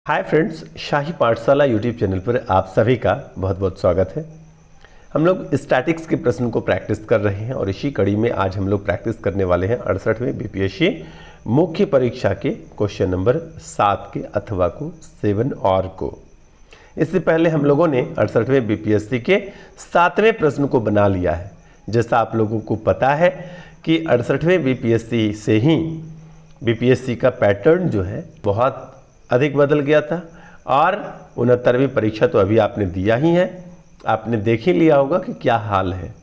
Hi friends, शाही पाठशाला YouTube channel पर आप सभी का बहुत बहुत स्वागत है। हम लोग स्टैटिक्स के प्रश्न को प्रैक्टिस कर रहे हैं और इसी कड़ी में आज हम लोग प्रैक्टिस करने वाले हैं 68वें बीपीएससी मुख्य परीक्षा के क्वेश्चन नंबर 7 के अथवा को 7 और को। इससे पहले हम लोगों ने 68वें बीपीएससी के 7वें प्रश्न को बना लिया है। जैसा आप लोगों को पता है कि 68वें बीपीएससी से ही बीपीएससी का पैटर्न जो है बहुत अधिक बदल गया था और 69वीं परीक्षा तो अभी आपने दिया ही है, आपने देख ही लिया होगा कि क्या हाल है।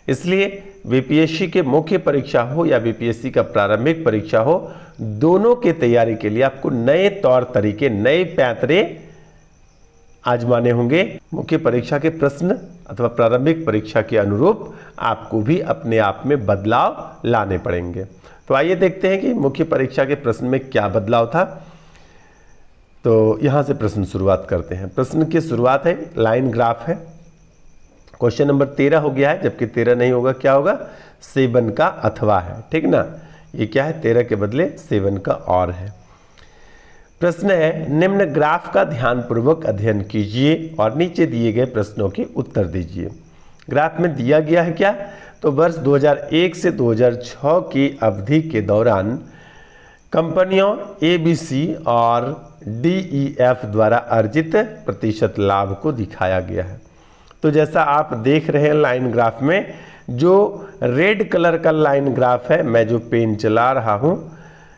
इसलिए बीपीएससी के मुख्य परीक्षा हो या बीपीएससी का प्रारंभिक परीक्षा हो, दोनों के तैयारी के लिए आपको नए तौर तरीके, नए पैंतरे आजमाने होंगे। मुख्य परीक्षा के प्रश्न अथवा प्रारंभिक परीक्षा के अनुरूप आपको भी अपने आप में बदलाव लाने पड़ेंगे। तो आइए देखते हैं कि मुख्य परीक्षा के प्रश्न में क्या बदलाव था। तो यहाँ से प्रश्न शुरुआत करते हैं। प्रश्न की शुरुआत है, लाइन ग्राफ है। क्वेश्चन नंबर 13 हो गया है, जबकि 13 नहीं होगा, क्या होगा? 7 का अथवा है, ठीक ना। ये क्या है? 13 के बदले 7 का और है। प्रश्न है, निम्न ग्राफ का ध्यानपूर्वक अध्ययन कीजिए और नीचे दिए गए प्रश्नों के उत्तर दीजिए। ग्राफ में दिया गया है क्या? तो वर्ष 2001 से 2006 की अवधि के दौरान कंपनियों एबीसी और डीईएफ द्वारा अर्जित प्रतिशत लाभ को दिखाया गया है। तो जैसा आप देख रहे हैं लाइन ग्राफ में, जो रेड कलर का लाइन ग्राफ है, मैं जो पेन चला रहा हूं,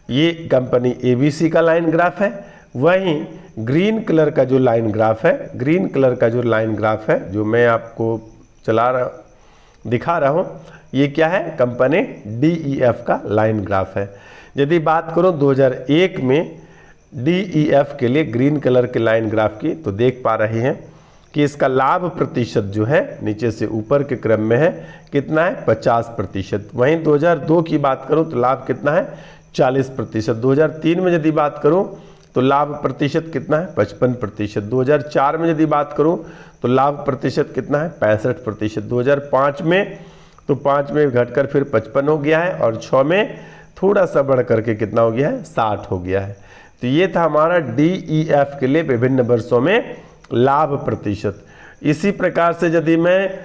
ये कंपनी एबीसी का लाइन ग्राफ है। वहीं ग्रीन कलर का जो लाइन ग्राफ है, ग्रीन कलर का जो लाइन ग्राफ है जो मैं आपको दिखा रहा हूं, ये क्या है? कंपनी डीईएफ का लाइन ग्राफ है। यदि बात करो 2001 में डीईएफ के लिए ग्रीन कलर के लाइन ग्राफ की, तो देख पा रहे हैं कि इसका लाभ प्रतिशत जो है नीचे से ऊपर के क्रम में है, कितना है? 50%। वहीं 2002 की बात करूं तो लाभ कितना है? 40%। 2003 में यदि बात करूं तो लाभ प्रतिशत कितना है? 55%। 2004 में यदि बात करूं तो लाभ प्रतिशत कितना है? 65%। 2005 में तो 5 में घटकर फिर 55 हो गया है और 6 में थोड़ा सा बढ़ करके कितना हो गया है? 60 हो गया है। तो ये था हमारा डीईएफ के लिए विभिन्न वर्षों में लाभ प्रतिशत। इसी प्रकार से यदि मैं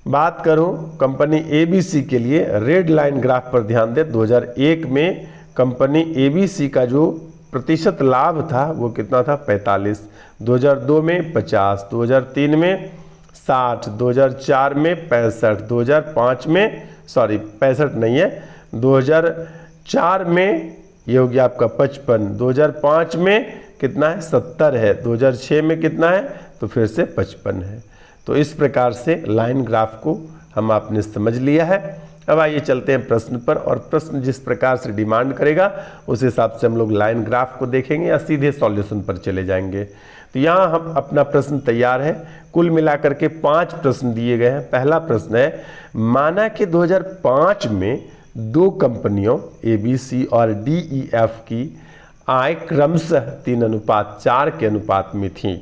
बात करूं कंपनी एबीसी के लिए, रेड लाइन ग्राफ पर ध्यान दें, 2001 में कंपनी एबीसी का जो प्रतिशत लाभ था वो कितना था? 45। 2002 में 50, 2003 में 60, 2004 में 65, 2005 में 65 नहीं है, 2004 में ये हो गया आपका 55, 2005 में कितना है? 70 है, 2006 में कितना है? तो फिर से 55 है। तो इस प्रकार से लाइन ग्राफ को हम आपने समझ लिया है। अब आइए चलते हैं प्रश्न पर, और प्रश्न जिस प्रकार से डिमांड करेगा उस हिसाब से हम लोग लाइन ग्राफ को देखेंगे या सीधे सॉल्यूशन पर चले जाएंगे। तो यहाँ हम अपना प्रश्न तैयार है। कुल मिलाकर के 5 प्रश्न दिए गए हैं। पहला प्रश्न है, माना कि 2005 में 2 कंपनियों एबीसी और डीईएफ की आय क्रमशः 3:4 के अनुपात में थी।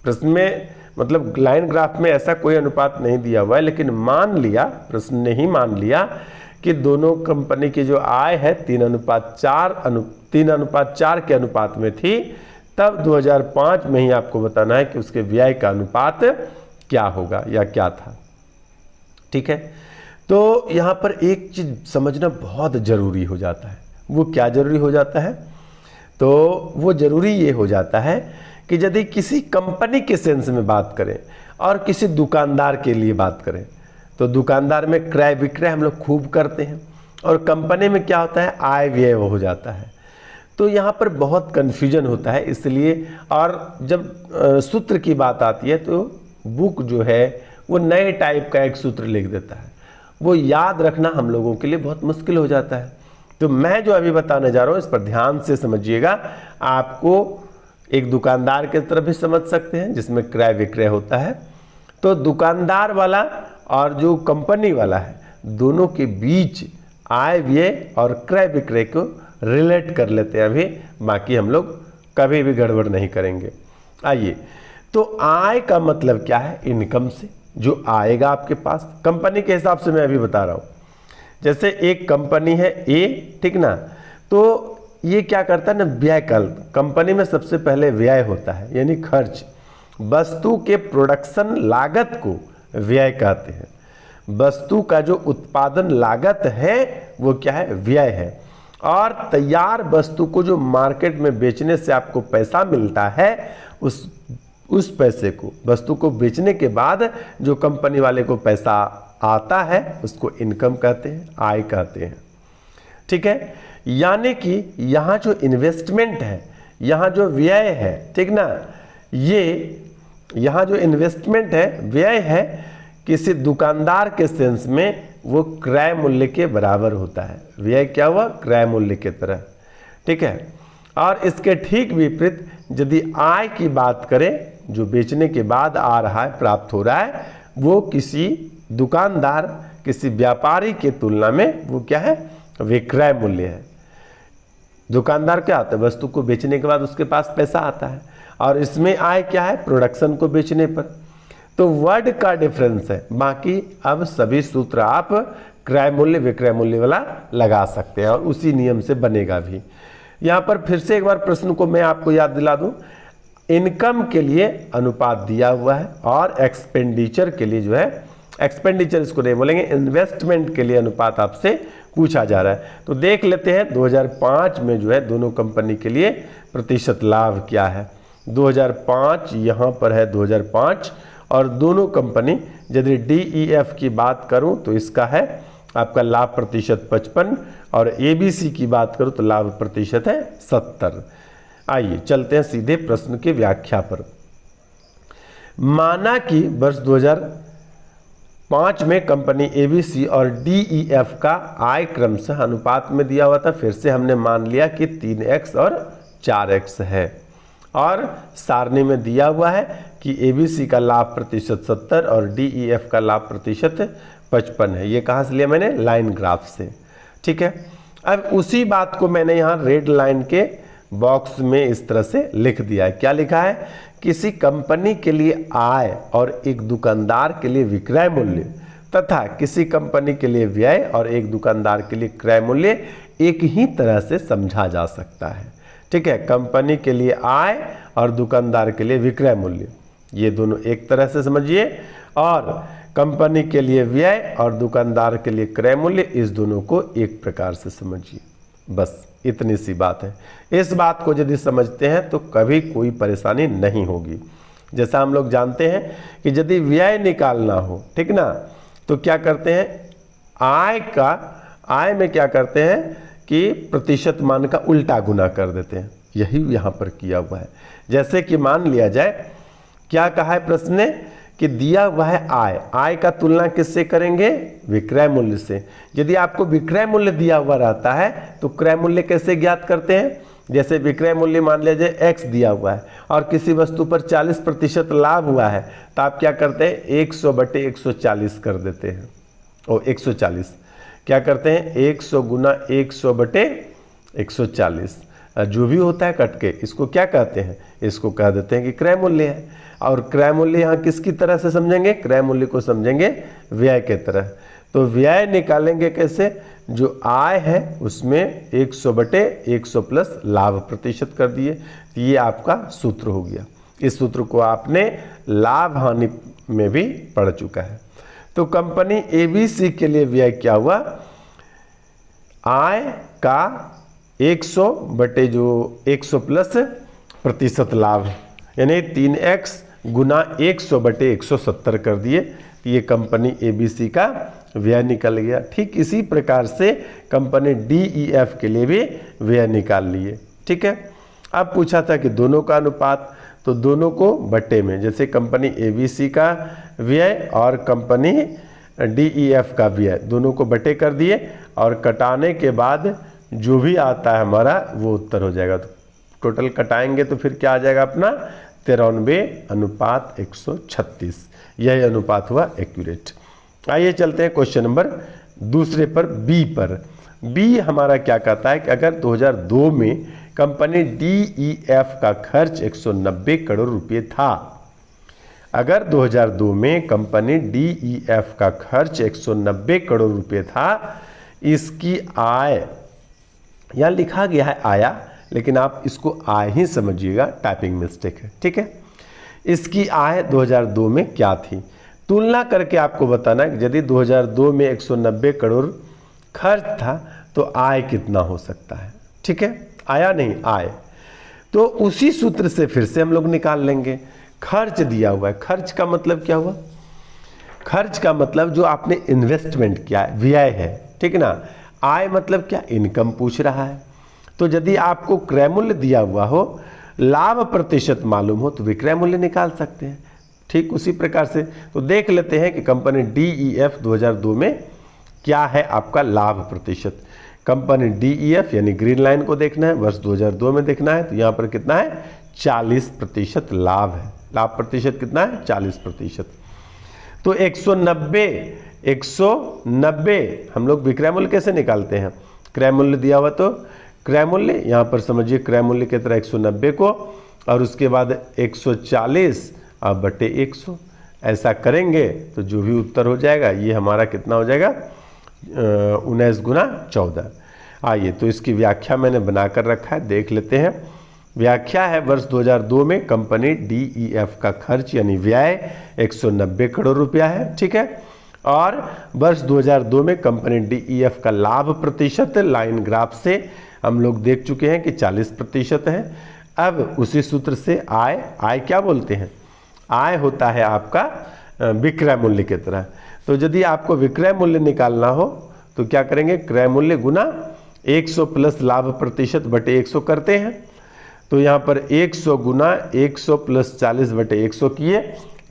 प्रश्न में मतलब लाइन ग्राफ में ऐसा कोई अनुपात नहीं दिया हुआ है, लेकिन मान लिया, प्रश्न ने ही मान लिया कि दोनों कंपनी की जो आय है 3:4 के अनुपात में थी। तब 2005 में ही आपको बताना है कि उसके व्यय का अनुपात क्या होगा या क्या था। ठीक है, तो यहाँ पर एक चीज समझना बहुत जरूरी हो जाता है। वो क्या जरूरी हो जाता है? तो वो जरूरी ये हो जाता है कि यदि किसी कंपनी के सेंस में बात करें और किसी दुकानदार के लिए बात करें, तो दुकानदार में क्रय विक्रय हम लोग खूब करते हैं और कंपनी में क्या होता है? आय व्यय हो जाता है। तो यहाँ पर बहुत कन्फ्यूजन होता है। इसलिए और जब सूत्र की बात आती है तो बुक जो है वो नए टाइप का एक सूत्र लिख देता है, वो याद रखना हम लोगों के लिए बहुत मुश्किल हो जाता है। तो मैं जो अभी बताने जा रहा हूँ इस पर ध्यान से समझिएगा। आपको एक दुकानदार की तरफ भी समझ सकते हैं जिसमें क्रय विक्रय होता है। तो दुकानदार वाला और जो कंपनी वाला है, दोनों के बीच आय व्यय और क्रय विक्रय को रिलेट कर लेते हैं अभी, बाकी हम लोग कभी भी गड़बड़ नहीं करेंगे। आइए, तो आय का मतलब क्या है? इनकम से जो आएगा आपके पास। कंपनी के हिसाब से मैं अभी बता रहा हूं। जैसे एक कंपनी है ए, ठीक ना, तो ये क्या करता है ना, व्यय कल कंपनी में सबसे पहले व्यय होता है, यानी खर्च। वस्तु के प्रोडक्शन लागत को व्यय कहते हैं। वस्तु का जो उत्पादन लागत है वो क्या है, व्यय है। और तैयार वस्तु को जो मार्केट में बेचने से आपको पैसा मिलता है, उस पैसे को, वस्तु को बेचने के बाद जो कंपनी वाले को पैसा आता है उसको इनकम कहते हैं, आय कहते हैं। ठीक है, यानी कि यहाँ जो इन्वेस्टमेंट है, यहाँ जो व्यय है, ठीक ना, ये यहाँ जो इन्वेस्टमेंट है, व्यय है, किसी दुकानदार के सेंस में वो क्रय मूल्य के बराबर होता है। व्यय क्या हुआ, क्रय मूल्य की तरह। ठीक है, और इसके ठीक विपरीत यदि आय की बात करें, जो बेचने के बाद आ रहा है, प्राप्त हो रहा है, वो किसी दुकानदार, किसी व्यापारी के तुलना में वो क्या है, विक्रय मूल्य है। दुकानदार क्या होता है, वस्तु को बेचने के बाद उसके पास पैसा आता है, और इसमें आय क्या है, प्रोडक्शन को बेचने पर। तो वर्ड का डिफरेंस है, बाकी अब सभी सूत्र आप क्रय मूल्य विक्रय मूल्य वाला लगा सकते हैं और उसी नियम से बनेगा भी। यहाँ पर फिर से एक बार प्रश्न को मैं आपको याद दिला दूं, इनकम के लिए अनुपात दिया हुआ है और एक्सपेंडिचर के लिए जो है, एक्सपेंडिचर इसको नहीं बोलेंगे, इन्वेस्टमेंट के लिए अनुपात आपसे पूछा जा रहा है। तो देख लेते हैं 2005 में जो है दोनों कंपनी के लिए प्रतिशत लाभ क्या है। 2005 यहाँ पर है 2005, और दोनों कंपनी, यदि DEF की बात करूं तो इसका है आपका लाभ प्रतिशत 55, और ABC की बात करूं तो लाभ प्रतिशत है 70। आइए चलते हैं सीधे प्रश्न की व्याख्या पर। माना कि वर्ष 2005 में कंपनी ABC और DEF का आय क्रमशः अनुपात में दिया हुआ था। फिर से हमने मान लिया कि 3x और 4x है, और सारणी में दिया हुआ है कि ABC का लाभ प्रतिशत 70 और DEF का लाभ प्रतिशत 55 है। ये कहाँ से लिया मैंने, लाइन ग्राफ से। ठीक है, अब उसी बात को मैंने यहाँ रेड लाइन के बॉक्स में इस तरह से लिख दिया है। क्या लिखा है, किसी कंपनी के लिए आय और एक दुकानदार के लिए विक्रय मूल्य, तथा किसी कंपनी के लिए व्यय और एक दुकानदार के लिए क्रय मूल्य एक ही तरह से समझा जा सकता है। ठीक है, कंपनी के लिए आय और दुकानदार के लिए विक्रय मूल्य, ये दोनों एक तरह से समझिए, और कंपनी के लिए व्यय और दुकानदार के लिए क्रय मूल्य, इस दोनों को एक प्रकार से समझिए। बस इतनी सी बात है। इस बात को यदि समझते हैं तो कभी कोई परेशानी नहीं होगी। जैसा हम लोग जानते हैं कि यदि व्यय निकालना हो, ठीक ना, तो क्या करते हैं, आय में क्या करते हैं कि प्रतिशत मान का उल्टा गुना कर देते हैं। यही यहाँ पर किया हुआ है। जैसे कि मान लिया जाए, क्या कहा है प्रश्न ने कि दिया हुआ है आय का तुलना किससे करेंगे, विक्रय मूल्य से। यदि आपको विक्रय मूल्य दिया हुआ रहता है तो क्रय मूल्य कैसे ज्ञात करते हैं, जैसे विक्रय मूल्य मान लिया जाए x दिया हुआ है और किसी वस्तु पर 40% लाभ हुआ है, तो आप क्या करते हैं, 100/140 कर देते हैं। 140 क्या करते हैं, 100 गुना 100/140, जो भी होता है कट के, इसको क्या कहते हैं, इसको कह देते हैं कि क्रय मूल्य है। और क्रय मूल्य यहाँ किसकी तरह से समझेंगे, क्रय मूल्य को समझेंगे व्यय के तरह। तो व्यय निकालेंगे कैसे, जो आय है उसमें 100/100 प्लस लाभ प्रतिशत कर दिए, तो ये आपका सूत्र हो गया। इस सूत्र को आपने लाभ हानि में भी पढ़ चुका है। तो कंपनी ABC के लिए व्यय क्या हुआ, आय का 100/100 प्लस प्रतिशत लाभ, यानी 3x गुना 100/170 कर दिए, तो ये कंपनी ABC का व्यय निकल गया। ठीक इसी प्रकार से कंपनी DEF के लिए भी व्यय निकाल लिए। ठीक है, अब पूछा था कि दोनों का अनुपात, तो दोनों को बट्टे में, जैसे कंपनी ABC का व्यय और कंपनी DEF का व्यय, दोनों को बटे कर दिए, और कटाने के बाद जो भी आता है हमारा वो उत्तर हो जाएगा। तो टोटल कटाएंगे तो फिर क्या आ जाएगा अपना, 93/136, यही अनुपात हुआ एक्यूरेट। आइए चलते हैं क्वेश्चन नंबर दूसरे पर, बी पर। बी हमारा क्या कहता है कि अगर 2002 में कंपनी DEF का खर्च 190 करोड़ रुपए था, अगर 2002 में कंपनी DEF का खर्च 190 करोड़ रुपए था, इसकी आय यहाँ लिखा गया है आया, लेकिन आप इसको आय ही समझिएगा, टाइपिंग मिस्टेक है, ठीक है। इसकी आय 2002 में क्या थी, तुलना करके आपको बताना है कि यदि 2002 में 190 करोड़ खर्च था तो आय कितना हो सकता है, ठीक है। आया नहीं, आय। तो उसी सूत्र से फिर से हम लोग निकाल लेंगे। खर्च दिया हुआ है, खर्च का मतलब क्या हुआ, खर्च का मतलब जो आपने इन्वेस्टमेंट किया है, व्यय है, ठीक ना। आय मतलब क्या, इनकम पूछ रहा है। तो यदि आपको क्रय मूल्य दिया हुआ हो, लाभ प्रतिशत मालूम हो, तो विक्रय मूल्य निकाल सकते हैं। ठीक उसी प्रकार से तो देख लेते हैं कि कंपनी DEF 2002 में क्या है आपका लाभ प्रतिशत। कंपनी DEF यानी ग्रीन लाइन को देखना है, वर्ष 2002 में देखना है, तो यहाँ पर कितना है, 40% लाभ है। लाभ प्रतिशत कितना है, 40%। तो 190 हम लोग विक्रय मूल्य कैसे निकालते हैं, क्रय मूल्य दिया हुआ तो क्रय मूल्य, यहाँ पर समझिए क्रय मूल्य की तरह 190 को और उसके बाद 140 अब बटे 100, ऐसा करेंगे तो जो भी उत्तर हो जाएगा ये हमारा कितना हो जाएगा, 19 गुना 14। आइए तो इसकी व्याख्या मैंने बनाकर रखा है, देख लेते हैं। व्याख्या है, वर्ष 2002 में कंपनी DEF का खर्च यानी व्यय 190 करोड़ रुपया है, ठीक है। और वर्ष 2002 में कंपनी DEF का लाभ प्रतिशत लाइन ग्राफ से हम लोग देख चुके हैं कि 40% है। अब उसी सूत्र से आय क्या बोलते हैं, आय होता है आपका विक्रय मूल्य की तरह। तो यदि आपको विक्रय मूल्य निकालना हो तो क्या करेंगे, क्रय मूल्य गुना 100 प्लस लाभ प्रतिशत बटे 100 करते हैं। तो यहाँ पर 100 गुना 100 प्लस 40 बटे 100 किए,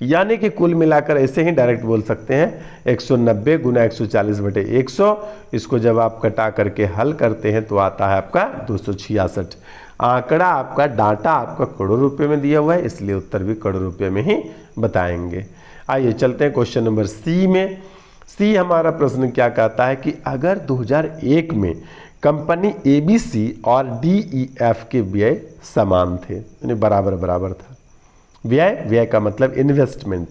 यानी कि कुल मिलाकर ऐसे ही डायरेक्ट बोल सकते हैं 190 गुना 140 बटे 100। इसको जब आप कटा करके हल करते हैं तो आता है आपका 266। आंकड़ा आपका, डाटा आपका करोड़ रुपए में दिया हुआ है, इसलिए उत्तर भी करोड़ रुपए में ही बताएंगे। आइए चलते हैं क्वेश्चन नंबर सी में। सी हमारा प्रश्न क्या कहता है कि अगर 2001 में कंपनी ABC और DEF के व्यय समान थे, यानी बराबर बराबर था। व्यय का मतलब इन्वेस्टमेंट,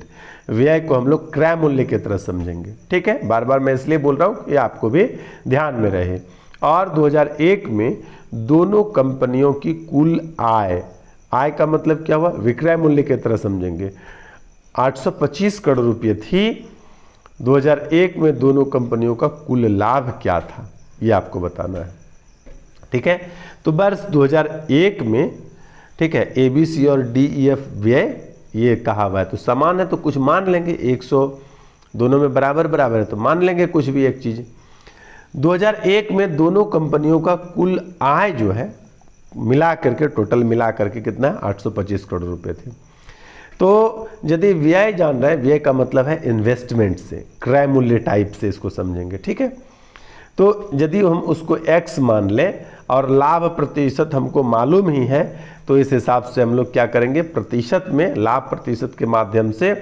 व्यय को हम लोग क्रय मूल्य की तरह समझेंगे, ठीक है। बार बार मैं इसलिए बोल रहा हूँ कि आपको भी ध्यान में रहे। और 2001 में दोनों कंपनियों की कुल आय का मतलब क्या हुआ, विक्रय मूल्य की तरह समझेंगे, 825 करोड़ रुपये थी। 2001 में दोनों कंपनियों का कुल लाभ क्या था, ये आपको बताना है, ठीक है। तो वर्ष 2001 में, ठीक है, ABC और DEF व्यय ये कहा हुआ है, तो समान है तो कुछ मान लेंगे, 100 दोनों में बराबर बराबर है तो मान लेंगे कुछ भी एक चीज। 2001 में दोनों कंपनियों का कुल आय जो है मिला करके, टोटल मिला करके कितना है, 825 करोड़ रुपए थे। तो यदि व्यय जान रहे हैं, व्यय का मतलब है इन्वेस्टमेंट से, क्रय मूल्य टाइप से इसको समझेंगे, ठीक है। तो यदि हम उसको x मान लें और लाभ प्रतिशत हमको मालूम ही है, तो इस हिसाब से हम लोग क्या करेंगे, प्रतिशत में लाभ प्रतिशत के माध्यम से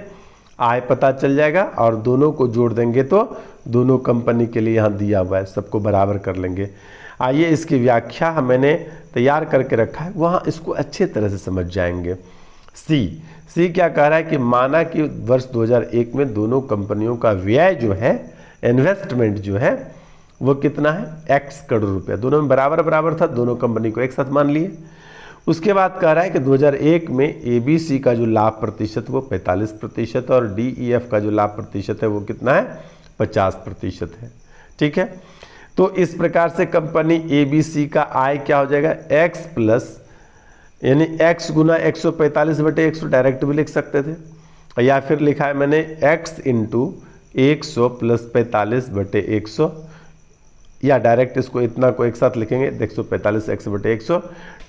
आय पता चल जाएगा और दोनों को जोड़ देंगे तो दोनों कंपनी के लिए यहाँ दिया हुआ है, सबको बराबर कर लेंगे। आइए इसकी व्याख्या मैंने तैयार करके रखा है, वहाँ इसको अच्छे तरह से समझ जाएंगे। सी क्या कह रहा है कि माना कि वर्ष 2001 में दोनों कंपनियों का व्यय जो है, इन्वेस्टमेंट जो है वो कितना है, x करोड़ रुपया, दोनों में बराबर बराबर था, दोनों कंपनी को एक साथ मान लिए। उसके बाद कह रहा है कि 2001 में ABC का जो लाभ प्रतिशत वो 45% और DEF का जो लाभ प्रतिशत है वो कितना है, 50% है, ठीक है। तो इस प्रकार से कंपनी ABC का आय क्या हो जाएगा, x प्लस, यानी x गुना 145 बटे 100 डायरेक्ट भी लिख सकते थे, या फिर लिखा है मैंने x इंटू 100 प्लस 45 बटे 100, या डायरेक्ट इसको इतना को एक साथ लिखेंगे 145 x बटे 100।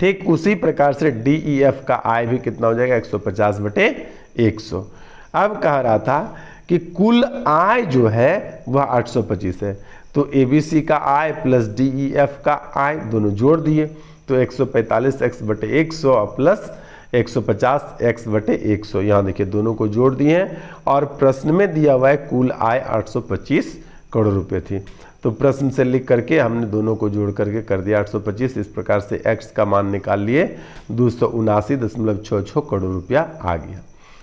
ठीक उसी प्रकार से DEF का आय भी कितना हो जाएगा, 150 बटे 100। अब कह रहा था कि कुल आय जो है वह 825 है, तो ABC का आय प्लस DEF का आय दोनों जोड़ दिए तो 145 x बटे 100 प्लस 150 x बटे 100, यहाँ देखिए दोनों को जोड़ दिए हैं और प्रश्न में दिया हुआ है कुल आय 825 करोड़ रुपए थी। तो प्रश्न से लिख करके हमने दोनों को जोड़ करके कर दिया 825। इस प्रकार से x का मान निकाल लिए 279.66 करोड़ रुपया आ गया।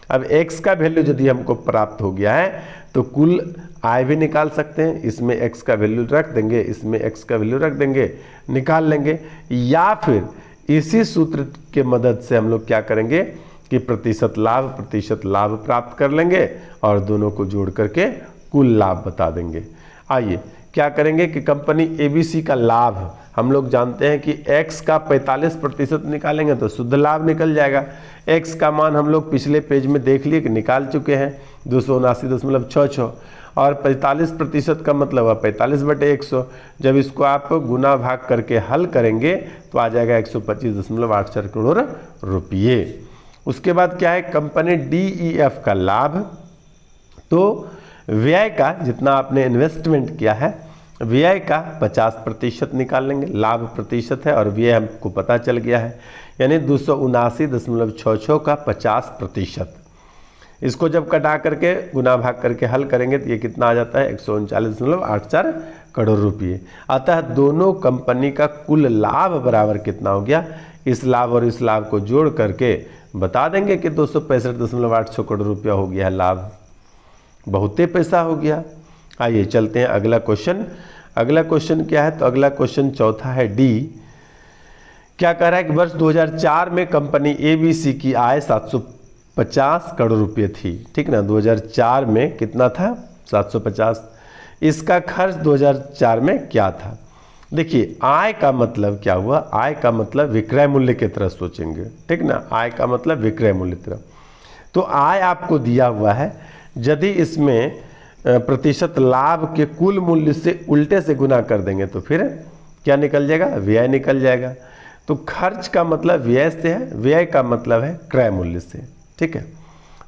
अब x का वैल्यू यदि हमको प्राप्त हो गया है तो कुल आय भी निकाल सकते हैं, इसमें x का वैल्यू रख देंगे, इसमें x का वैल्यू रख देंगे, निकाल लेंगे। या फिर इसी सूत्र के मदद से हम लोग क्या करेंगे कि प्रतिशत लाभ प्राप्त कर लेंगे और दोनों को जोड़ करके कुल लाभ बता देंगे। आइए क्या करेंगे कि कंपनी ABC का लाभ हम लोग जानते हैं कि x का 45% निकालेंगे तो शुद्ध लाभ निकल जाएगा। x का मान हम लोग पिछले पेज में देख लिए कि निकाल चुके हैं 279.66 और 45% का मतलब है 45/100। जब इसको आप गुना भाग करके हल करेंगे तो आ जाएगा 125.84 करोड़ रुपये। उसके बाद क्या है कंपनी DEF का लाभ, तो व्यय का जितना आपने इन्वेस्टमेंट किया है व्यय का 50% निकाल लेंगे, लाभ प्रतिशत है और व्यय हमको पता चल गया है, यानी 279.66 का 50%। इसको जब कटा करके गुना भाग करके हल करेंगे तो ये कितना आ जाता है 139.84 करोड़ रुपये। अतः दोनों कंपनी का कुल लाभ बराबर कितना हो गया, इस लाभ और इस लाभ को जोड़ करके बता देंगे कि 265.8 करोड़ रुपया हो गया है लाभ। बहुते पैसा हो गया। आइए चलते हैं अगला क्वेश्चन। अगला क्वेश्चन क्या है, तो अगला क्वेश्चन चौथा है डी। क्या कह रहा है कि वर्ष 2004 में कंपनी ABC की आय 750 करोड़ रुपये थी, ठीक ना। 2004 में कितना था 750। इसका खर्च 2004 में क्या था। देखिए आय का मतलब क्या हुआ, आय का मतलब विक्रय मूल्य की तरह सोचेंगे, ठीक ना। आय का मतलब विक्रय मूल्य की तरह। तो आय आपको दिया हुआ है, यदि इसमें प्रतिशत लाभ के कुल मूल्य से उल्टे से गुना कर देंगे तो फिर क्या निकल जाएगा, व्यय निकल जाएगा। तो खर्च का मतलब व्यय से है, व्यय का मतलब है क्रय मूल्य से, ठीक है।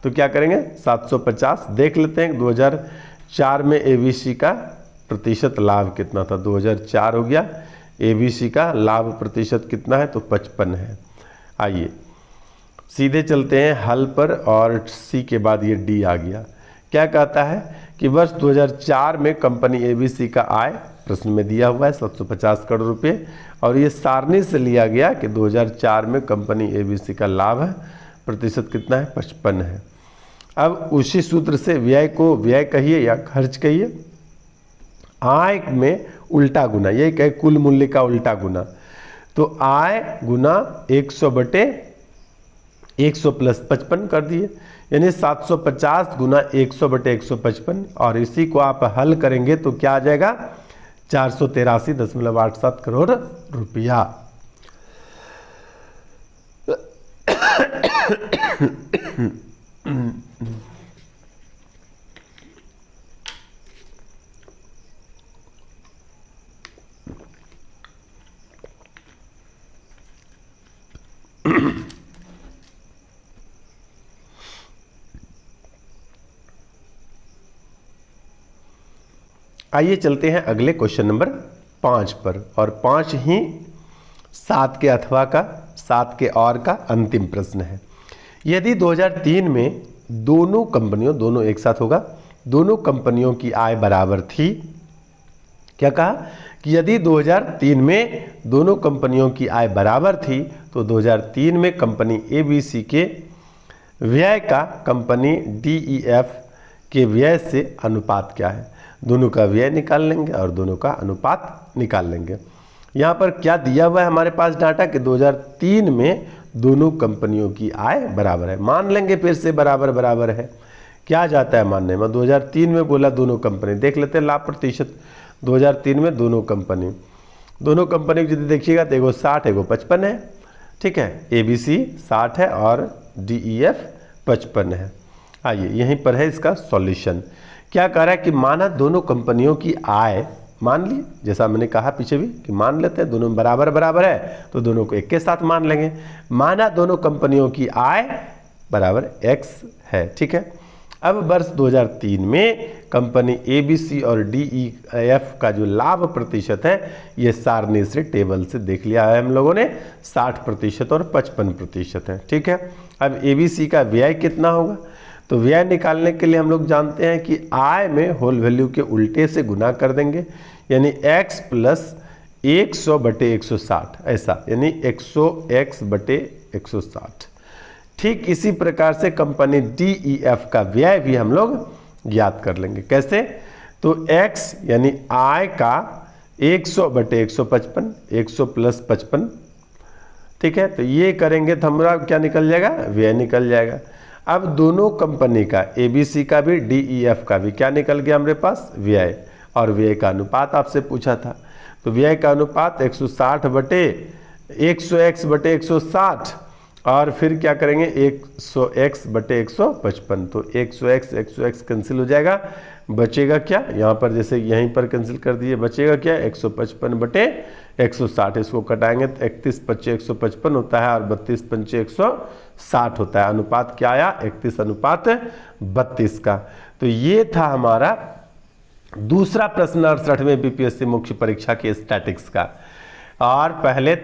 तो क्या करेंगे 750 देख लेते हैं। 2004 में ABC का प्रतिशत लाभ कितना था, 2004 हो गया। ABC का लाभ प्रतिशत कितना है तो 55 है। आइए सीधे चलते हैं हल पर और C के बाद ये D आ गया। क्या कहता है कि वर्ष 2004 में कंपनी ABC का आय प्रश्न में दिया हुआ है 750 करोड़ रुपये और ये सारणी से लिया गया कि 2004 में कंपनी ABC का लाभ प्रतिशत कितना है 55 है। अब उसी सूत्र से व्यय को व्यय कहिए या खर्च कहिए, आय में उल्टा गुना, यही कहे कुल मूल्य का उल्टा गुना। तो आय गुना 100/100 प्लस 55 कर दिए, यानी 750 गुना 100/155 और इसी को आप हल करेंगे तो क्या आ जाएगा 483.87 करोड़ रुपया। आइए चलते हैं अगले क्वेश्चन नंबर 5 पर, और 5 ही 7 के अथवा का 7 के और का अंतिम प्रश्न है। यदि 2003 में दोनों कंपनियों, दोनों एक साथ होगा, दोनों कंपनियों की आय बराबर थी। क्या कहा कि यदि 2003 में दोनों कंपनियों की आय बराबर थी तो 2003 में कंपनी ABC के व्यय का कंपनी DEF के व्यय से अनुपात क्या है। दोनों का व्यय निकाल लेंगे और दोनों का अनुपात निकाल लेंगे। यहाँ पर क्या दिया हुआ है हमारे पास डाटा कि 2003 में दोनों कंपनियों की आय बराबर है। मान लेंगे फिर से बराबर बराबर है, क्या जाता है मानने में। 2003 में बोला दोनों कंपनी, देख लेते हैं लाभ प्रतिशत। 2003 में दोनों कंपनी यदि देखिएगा तो एगो 60 एगो 55 है, ठीक है। ABC 60 है और DEF 55 है। आइए यहीं पर है इसका सॉल्यूशन। क्या कह रहा है कि माना दोनों कंपनियों की आय, मान लिए जैसा मैंने कहा पीछे भी कि मान लेते हैं दोनों बराबर बराबर है तो दोनों को एक के साथ मान लेंगे। माना दोनों कंपनियों की आय बराबर X है, ठीक है। अब वर्ष 2003 में कंपनी ABC और DEF का जो लाभ प्रतिशत है ये सारणी से टेबल से देख लिया है हम लोगों ने, 60% और 55% है, ठीक है। अब ABC का व्यय कितना होगा, तो व्यय निकालने के लिए हम लोग जानते हैं कि आय में होल वैल्यू के उल्टे से गुना कर देंगे, यानी x प्लस 100/160 ऐसा, यानी 100x/160, ठीक इसी प्रकार से कंपनी DEF का व्यय भी हम लोग याद कर लेंगे। कैसे? तो x यानी आय का 100/155, 100 + 55, ठीक है। तो ये करेंगे तो हमारा क्या निकल जाएगा? व्यय निकल जाएगा। अब दोनों कंपनी का ABC का भी DEF का भी क्या निकल गया हमारे पास? व्यय। और व्यय का अनुपात आपसे पूछा था, तो व्यय का अनुपात 160/100x/160, और फिर क्या करेंगे 100x/155। तो 100x कैंसिल हो जाएगा, बचेगा क्या? यहाँ पर जैसे यहीं पर कैंसिल कर दिए, बचेगा क्या? 155/160। इसको कटाएंगे तो 31×5 = 155 होता है और 32×5 = 160 होता है। अनुपात क्या आया? 31:32 का। तो ये था हमारा दूसरा प्रश्न 68वें BPSC मुख्य परीक्षा के स्टैटिक्स का। और पहले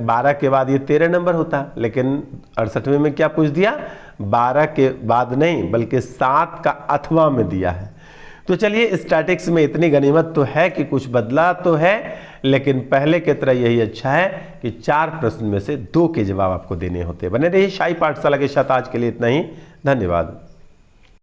12 के बाद ये 13 नंबर होता, लेकिन 68वें में क्या पूछ दिया? 12 के बाद नहीं बल्कि 7 का अथवा में दिया है। तो चलिए, स्टैटिक्स में इतनी गनीमत तो है कि कुछ बदला तो है, लेकिन पहले की तरह यही अच्छा है कि 4 प्रश्न में से 2 के जवाब आपको देने होते। बने रहिए शाही पाठशाला के साथ। आज के लिए इतना ही, धन्यवाद।